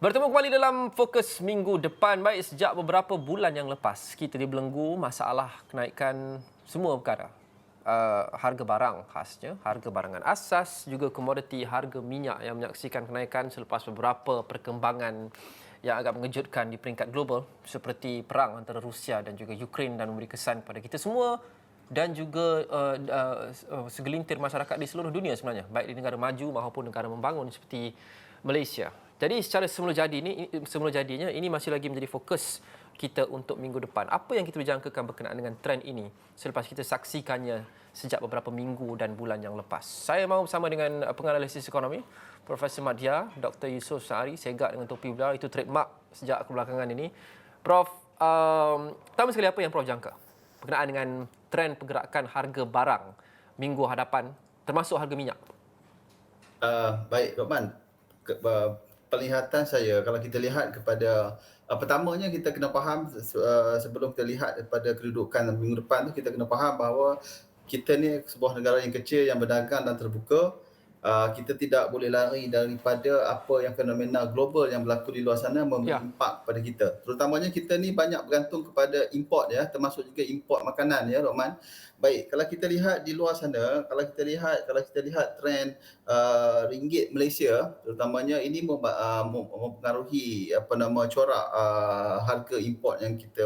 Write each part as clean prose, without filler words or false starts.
Bertemu kembali dalam fokus minggu depan. Baik, sejak beberapa bulan yang lepas, kita dibelenggu masalah kenaikan semua perkara. Harga barang khasnya, harga barangan asas, juga komoditi harga minyak yang menyaksikan kenaikan selepas beberapa perkembangan yang agak mengejutkan di peringkat global seperti perang antara Rusia dan juga Ukraine dan memberi kesan kepada kita semua dan juga segelintir masyarakat di seluruh dunia sebenarnya, baik di negara maju maupun negara membangun seperti Malaysia. Jadi secara semula jadinya ini masih lagi menjadi fokus kita untuk minggu depan. Apa yang kita berjangkakan berkenaan dengan trend ini selepas kita saksikannya sejak beberapa minggu dan bulan yang lepas. Saya mahu bersama dengan penganalisis ekonomi Profesor Madya, Dr. Yusof Sehari, segak dengan topi beliau, itu trademark sejak kebelakangan ini. Prof, pertama sekali apa yang Prof jangka berkenaan dengan trend pergerakan harga barang minggu hadapan termasuk harga minyak? Baik, Lokman. Penglihatan saya, kalau kita lihat kepada pertamanya kita kena faham sebelum kita lihat pada kedudukan minggu depan tu, kita kena faham bahawa kita ni sebuah negara yang kecil yang berdagang dan terbuka. Kita tidak boleh lari daripada apa yang fenomena global yang berlaku di luar sana memberi Ya, impak kepada kita. Terutamanya kita ni banyak bergantung kepada import ya, termasuk juga import makanan ya, Lokman. Baik, kalau kita lihat di luar sana, kalau kita lihat trend ringgit Malaysia terutamanya ini mempengaruhi corak harga import yang kita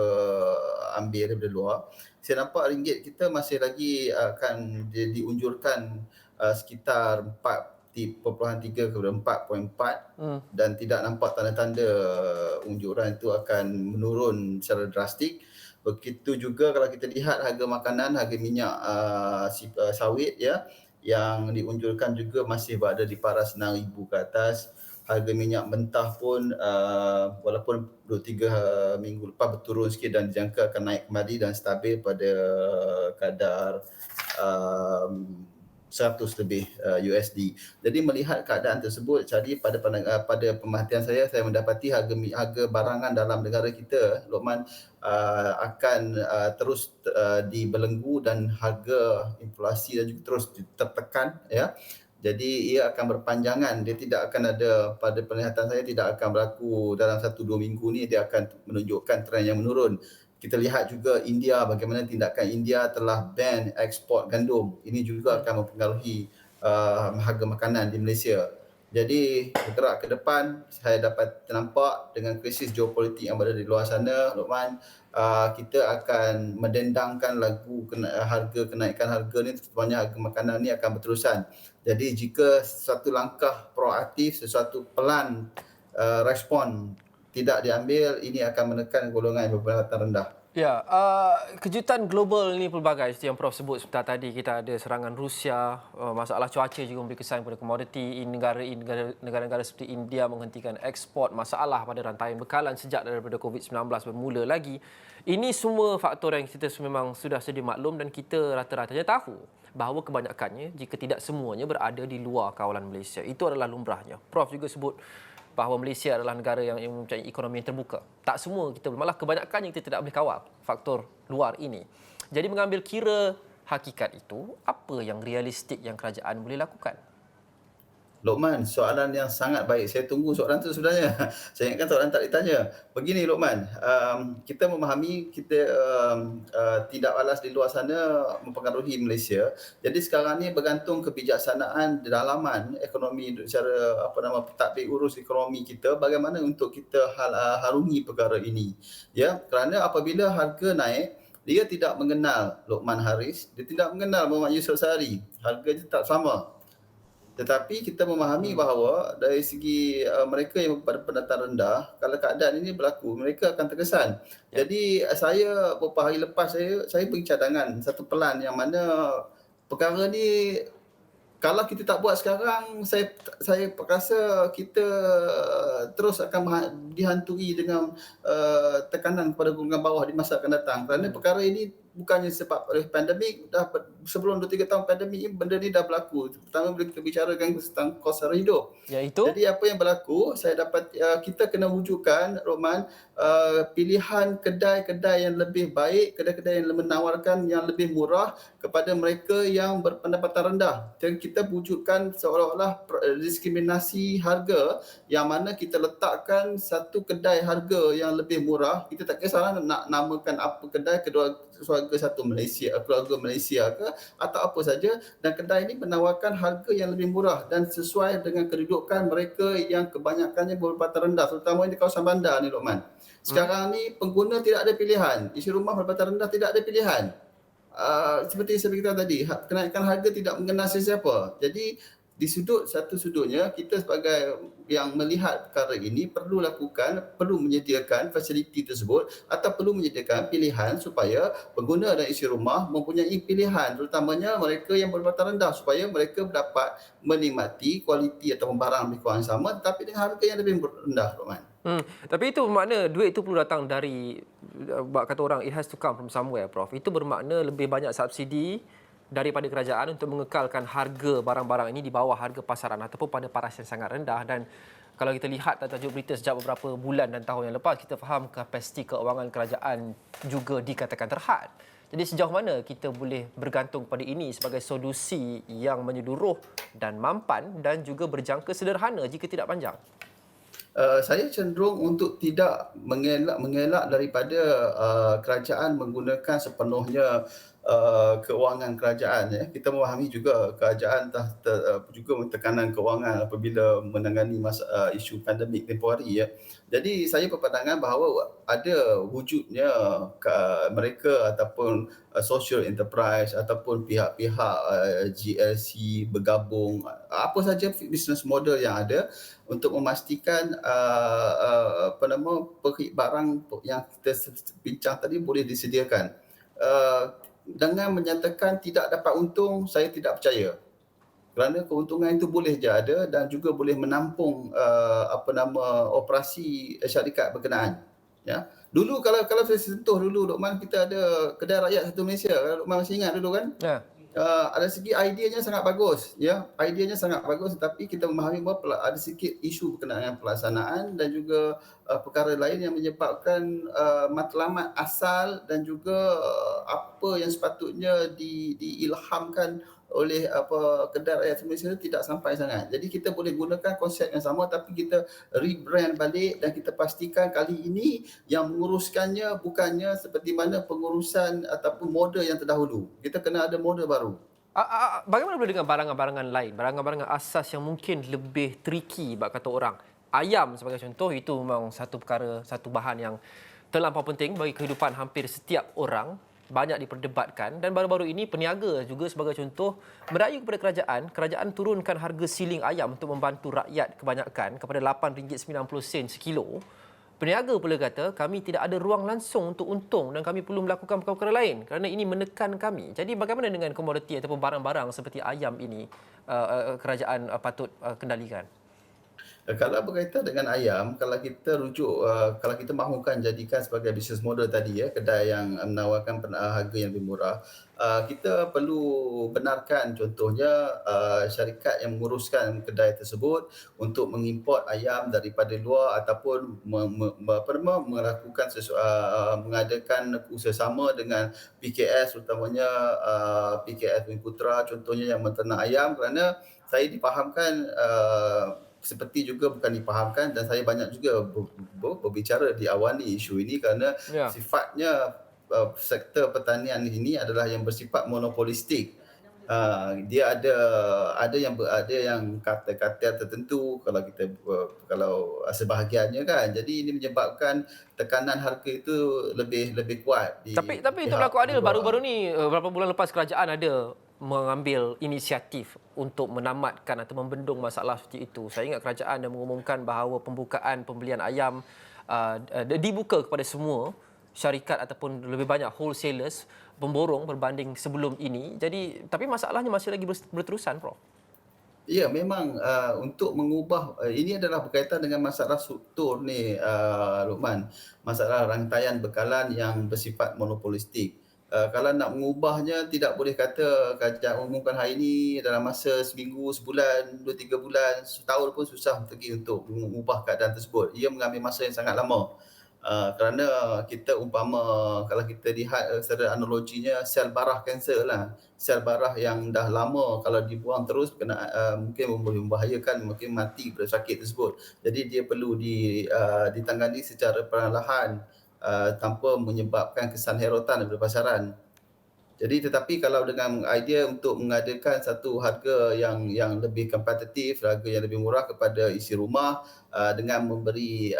ambil daripada luar. Saya nampak ringgit kita masih lagi akan diunjurkan sekitar 4.3 kepada 4.4 dan tidak nampak tanda-tanda unjuran itu akan menurun secara drastik. Begitu juga kalau kita lihat harga makanan, harga minyak sawit ya, yang diunjurkan juga masih berada di paras 6,000 ke atas. Harga minyak mentah pun walaupun 2-3 minggu lepas berturun sikit dan dijangka akan naik kembali dan stabil pada kadar um, 100 lebih USD. Jadi melihat keadaan tersebut, jadi pada pemerhatian saya mendapati harga barangan dalam negara kita, Lokman, akan terus dibelenggu dan harga inflasi dan juga terus tertekan ya. Jadi ia akan berpanjangan, dia tidak akan ada, pada penglihatan saya tidak akan berlaku dalam 1-2 minggu ni, dia akan menunjukkan trend yang menurun. Kita lihat juga India, bagaimana tindakan India telah ban ekspor gandum. Ini juga akan mempengaruhi harga makanan di Malaysia. Jadi bergerak ke depan, saya dapat nampak dengan krisis geopolitik yang berada di luar sana, Lokman, kita akan mendendangkan kenaikan harga ni, terutamanya harga makanan ni akan berterusan. Jadi jika sesuatu langkah proaktif, sesuatu pelan respon tidak diambil, ini akan menekan golongan berpendapatan rendah. ya, kejutan global ni pelbagai seperti yang Prof sebut sebentar tadi. Kita ada serangan Rusia, masalah cuaca juga memberi kesan pada komoditi. Negara-negara seperti India menghentikan ekspor, masalah pada rantaian bekalan sejak daripada COVID-19 bermula lagi. Ini semua faktor yang kita memang sudah sedia maklum dan kita rata-ratanya tahu bahawa kebanyakannya, jika tidak semuanya, berada di luar kawalan Malaysia. Itu adalah lumrahnya. Prof juga sebut bahawa Malaysia adalah negara yang mempunyai ekonomi yang terbuka. Tak semua kita, malah kebanyakannya kita tidak boleh kawal faktor luar ini. Jadi mengambil kira hakikat itu, apa yang realistik yang kerajaan boleh lakukan? Lokman, soalan yang sangat baik. Saya tunggu soalan tu sebenarnya. Saya ingatkan soalan tak ditanya. Begini Lokman, kita memahami kita tidak balas di luar sana mempengaruhi Malaysia. Jadi sekarang ni bergantung kebijaksanaan dalaman ekonomi secara pentadbir urus ekonomi kita, bagaimana untuk kita harungi perkara ini. Ya, kerana apabila harga naik, dia tidak mengenal Lokman Haris, dia tidak mengenal Muhammad Yusof Sehari. Harga tetap sama. Tetapi kita memahami bahawa dari segi mereka yang berpendapatan rendah, kalau keadaan ini berlaku, mereka akan terkesan. Ya. Jadi saya beberapa hari lepas saya pergi cadangan satu pelan yang mana perkara ni kalau kita tak buat sekarang, saya rasa kita terus akan dihantui dengan tekanan kepada golongan bawah di masa akan datang. Kerana perkara ini bukannya sebab oleh pandemik, sebelum 2-3 tahun pandemik ni benda ni dah berlaku. Pertama bila kita bicarakan tentang kos sara hidup. Iaitu Jadi apa yang berlaku, saya dapat kita kena wujudkan, Rohman, pilihan kedai-kedai yang lebih baik, kedai-kedai yang menawarkan yang lebih murah kepada mereka yang berpendapatan rendah. Dan kita wujudkan seolah-olah diskriminasi harga, yang mana kita letakkan satu kedai harga yang lebih murah. Kita tak kisahlah nak namakan apa kedai, keluarga satu Malaysia, keluarga Malaysia ke atau apa saja, dan kedai ini menawarkan harga yang lebih murah dan sesuai dengan kedudukan mereka yang kebanyakannya berpendapatan rendah, terutama di kawasan bandar ni, Lokman. Sekarang ni pengguna tidak ada pilihan, isi rumah berpendapatan rendah tidak ada pilihan. Seperti saya beritahu tadi, kenaikan harga tidak mengenal sesiapa. Jadi di satu sudutnya, kita sebagai yang melihat perkara ini perlu menyediakan fasiliti tersebut atau perlu menyediakan pilihan supaya pengguna dan isi rumah mempunyai pilihan, terutamanya mereka yang berpendapatan rendah, supaya mereka dapat menikmati kualiti atau barang lebih kurang sama tetapi dengan harga yang lebih rendah, Roman. Tapi itu bermakna duit itu perlu datang dari, kata orang, it has to come from somewhere, Prof. Itu bermakna lebih banyak subsidi daripada kerajaan untuk mengekalkan harga barang-barang ini di bawah harga pasaran ataupun pada paras yang sangat rendah. Dan kalau kita lihat tajuk berita sejak beberapa bulan dan tahun yang lepas, kita faham kapasiti keuangan kerajaan juga dikatakan terhad. Jadi sejauh mana kita boleh bergantung pada ini sebagai solusi yang menyeluruh dan mampan dan juga berjangka sederhana jika tidak panjang? Saya cenderung untuk tidak mengelak daripada kerajaan menggunakan sepenuhnya keuangan kerajaan, ya. Kita memahami juga kerajaan juga tekanan keuangan apabila menangani isu pandemik tempoh hari, ya. Jadi saya berpandangan bahawa ada wujudnya mereka ataupun social enterprise ataupun pihak-pihak GLC bergabung, apa saja business model yang ada untuk memastikan barang yang kita bincang tadi boleh disediakan. Dengan menyatakan tidak dapat untung, saya tidak percaya. Kerana keuntungan itu boleh je ada dan juga boleh menampung operasi syarikat berkenaan. Ya. Dulu kalau saya sentuh dulu, Lokman, kita ada kedai rakyat satu Malaysia. Lokman masih ingat dulu kan? Ya. Ada segi ideanya sangat bagus, ya. Ideanya sangat bagus, tetapi kita memahami bahawa ada sikit isu berkenaan dengan pelaksanaan dan juga perkara lain yang menyebabkan matlamat asal dan juga apa yang sepatutnya diilhamkan oleh kedai rakyat Malaysia tidak sampai sangat. Jadi kita boleh gunakan konsep yang sama tapi kita rebrand balik dan kita pastikan kali ini yang menguruskannya bukannya seperti mana pengurusan ataupun model yang terdahulu. Kita kena ada model baru. Bagaimana pula dengan barangan-barangan lain, barangan-barangan asas yang mungkin lebih tricky, kata orang? Ayam sebagai contoh, itu memang satu perkara, satu bahan yang terlampau penting bagi kehidupan hampir setiap orang, banyak diperdebatkan, dan baru-baru ini peniaga juga sebagai contoh merayu kepada kerajaan turunkan harga siling ayam untuk membantu rakyat kebanyakan kepada RM8.90 sekilo. Peniaga pula kata kami tidak ada ruang langsung untuk untung dan kami perlu melakukan perkara-perkara lain kerana ini menekan kami. Jadi bagaimana dengan komoditi ataupun barang-barang seperti ayam ini kerajaan patut kendalikan? Kalau berkaitan dengan ayam, kalau kita rujuk, kalau kita mahukan jadikan sebagai business model tadi, ya, kedai yang menawarkan harga yang lebih murah, kita perlu benarkan contohnya syarikat yang menguruskan kedai tersebut untuk mengimport ayam daripada luar ataupun melakukan mengadakan usaha dengan PKS, terutamanya PKS Bumi Putra contohnya yang menternak ayam, kerana saya dipahamkan seperti juga bukan dipahamkan dan saya banyak juga berbicara di awal ni isu ini kerana sifatnya sektor pertanian ini adalah yang bersifat monopolistik. Dia ada yang kata-kata tertentu kalau sebahagiannya kan. Jadi ini menyebabkan tekanan harga itu lebih kuat. Tapi untuk berlaku adil, baru-baru ni beberapa bulan lepas kerajaan ada mengambil inisiatif untuk menamatkan atau membendung masalah seperti itu. Saya ingat kerajaan yang mengumumkan bahawa pembukaan pembelian ayam dibuka kepada semua syarikat ataupun lebih banyak wholesalers pemborong berbanding sebelum ini. Jadi tapi masalahnya masih lagi berterusan, Prof. Ya, memang untuk mengubah ini adalah berkaitan dengan masalah struktur ni, Luqman. Masalah rantaian bekalan yang bersifat monopolistik. Kalau nak mengubahnya tidak boleh kata kerajaan umumkan hari ini dalam masa seminggu, sebulan, 2 3 bulan, setahun pun susah untuk mengubah keadaan tersebut. Ia mengambil masa yang sangat lama. Kerana kita umpama kalau kita lihat secara analoginya sel barah kanser lah. Sel barah yang dah lama kalau dibuang terus mungkin boleh membahayakan, mungkin mati pada sakit tersebut. Jadi dia perlu ditangani secara perlahan tanpa menyebabkan kesan herotan daripada pasaran. Jadi tetapi kalau dengan idea untuk mengadakan satu harga yang lebih kompetitif, harga yang lebih murah kepada isi rumah dengan memberi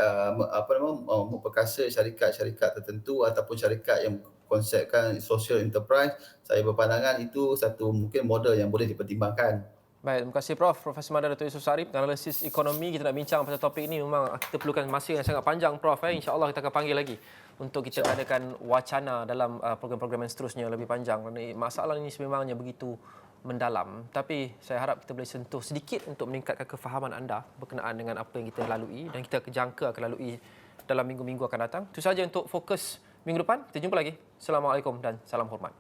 memperkasa syarikat-syarikat tertentu ataupun syarikat yang konsepkan social enterprise, saya berpandangan itu satu mungkin model yang boleh dipertimbangkan. Baik, terima kasih Prof. Profesor Madar Dato' Yusof Sarip, analisis ekonomi. Kita nak bincang pasal topik ini memang kita perlukan masa yang sangat panjang Prof. InsyaAllah kita akan panggil lagi untuk kita adakan wacana dalam program-program yang seterusnya lebih panjang. Kerana masalah ini sememangnya begitu mendalam. Tapi saya harap kita boleh sentuh sedikit untuk meningkatkan kefahaman anda berkenaan dengan apa yang kita lalui dan kita jangka akan lalui dalam minggu-minggu akan datang. Itu sahaja untuk fokus minggu depan. Kita jumpa lagi. Assalamualaikum dan salam hormat.